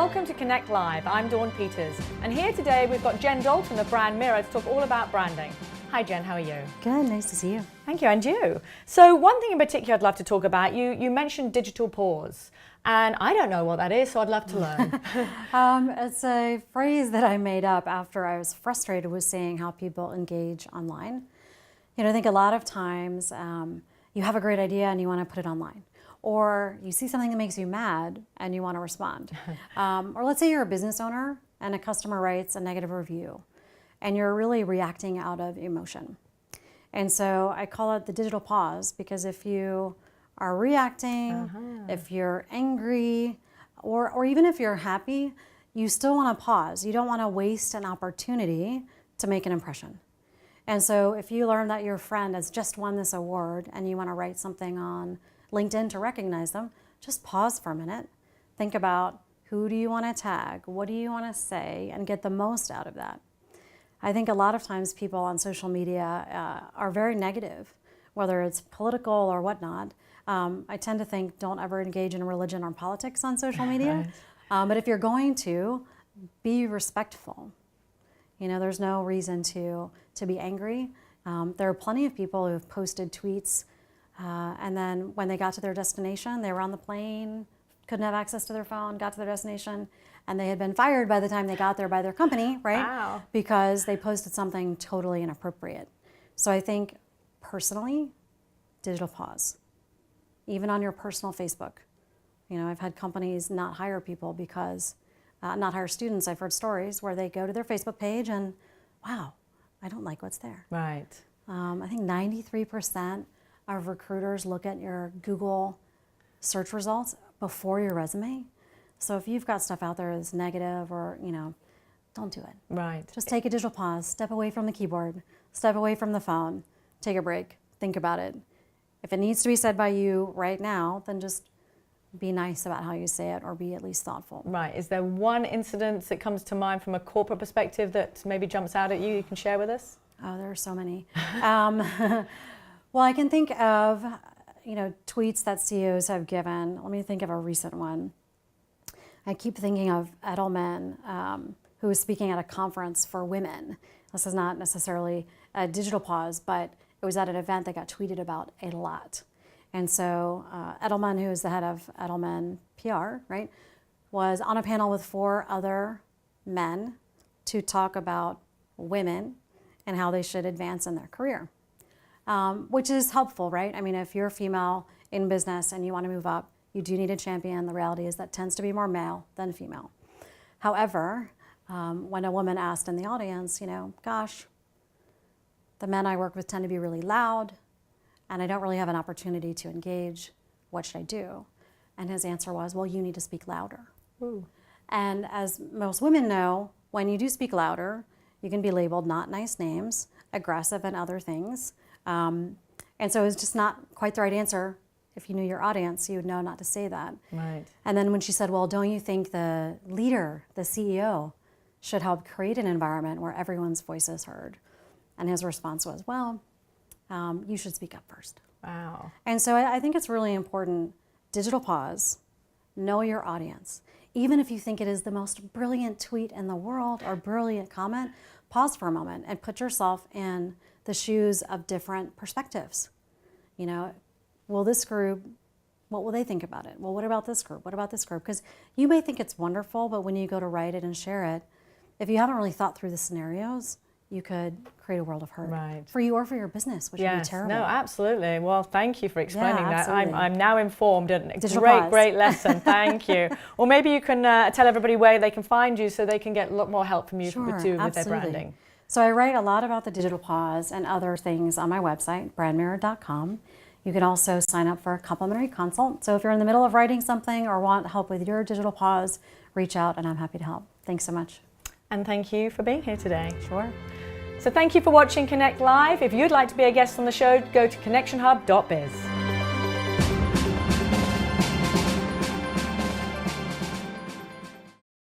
welcome to Connect Live. I'm Dawn Peters, and here today we've got Jen Dalton of BrandMirror to talk all about branding. Hi Jen, how are you? Good, nice to see you. Thank you, and you. So one thing in particular I'd love to talk about, you mentioned digital pause, and I don't know what that is, so I'd love to learn. It's a phrase that I made up after I was frustrated with seeing how people engage online. You know, I think a lot of times you have a great idea and you want to put it online. Or you see something that makes you mad and you want to respond. Or let's say you're a business owner and a customer writes a negative review and you're really reacting out of emotion. And so I call it the digital pause, because if you are reacting, if you're angry, or even if you're happy, you still want to pause. You don't want to waste an opportunity to make an impression. And so if you learn that your friend has just won this award and you want to write something on LinkedIn to recognize them, just pause for a minute. Think about, who do you want to tag? What do you want to say? And get the most out of that. I think a lot of times people on social media are very negative, whether it's political or whatnot. I tend to think, don't ever engage in religion or politics on social media. But if you're going to, be respectful. You know, there's no reason to be angry. There are plenty of people who have posted tweets and then when they got to their destination, they were on the plane, couldn't have access to their phone, got to their destination, and they had been fired by the time they got there by their company, right? Wow. Because they posted something totally inappropriate. So I think, personally, digital pause. Even on your personal Facebook. You know, I've had companies not hire people because, not hire students. I've heard stories where they go to their Facebook page and, wow, I don't like what's there. Right. I think 93% of recruiters look at your Google search results before your resume. So if you've got stuff out there that's negative or, you know, don't do it. Right. Just take a digital pause, step away from the keyboard, step away from the phone, take a break, think about it. If it needs to be said by you right now, then just be nice about how you say it, or be at least thoughtful. Right. Is there one incident that comes to mind from a corporate perspective that maybe jumps out at you can share with us? Oh, there are so many. Well, I can think of, you know, tweets that CEOs have given. Let me think of a recent one. I keep thinking of Edelman, who was speaking at a conference for women. This is not necessarily a digital pause, but it was at an event that got tweeted about a lot. And so Edelman, who is the head of Edelman PR, right, was on a panel with 4 other men to talk about women and how they should advance in their career, which is helpful, right? I mean, if you're a female in business and you want to move up, you do need a champion. The reality is that tends to be more male than female. However, when a woman asked in the audience, you know, gosh, the men I work with tend to be really loud, and I don't really have an opportunity to engage. What should I do? And his answer was, well, you need to speak louder. Ooh. And as most women know, when you do speak louder, you can be labeled not nice names, aggressive, and other things. And so it's just not quite the right answer. If you knew your audience, you would know not to say that. Right. And then when she said, well, don't you think the leader, the CEO, should help create an environment where everyone's voice is heard? And his response was, well, you should speak up first. Wow. And so I think it's really important, digital pause, know your audience. Even if you think it is the most brilliant tweet in the world or brilliant comment, pause for a moment and put yourself in the shoes of different perspectives. You know, will this group, what will they think about it? Well, what about this group? What about this group? Because you may think it's wonderful, but when you go to write it and share it, if you haven't really thought through the scenarios, you could create a world of hurt for you or for your business, which would be terrible. No, absolutely. Well, thank you for explaining that. Absolutely. I'm now informed, and Digital great, pause. great lesson. Thank you. Or maybe you can tell everybody where they can find you so they can get a lot more help from you Sure, with their absolutely. branding. So I write a lot about the digital pause and other things on my website, BrandMirror.com. You can also sign up for a complimentary consult. So if you're in the middle of writing something or want help with your digital pause, reach out and I'm happy to help. Thanks so much. And thank you for being here today. Sure. So thank you for watching Connect Live. If you'd like to be a guest on the show, go to connectionhub.biz.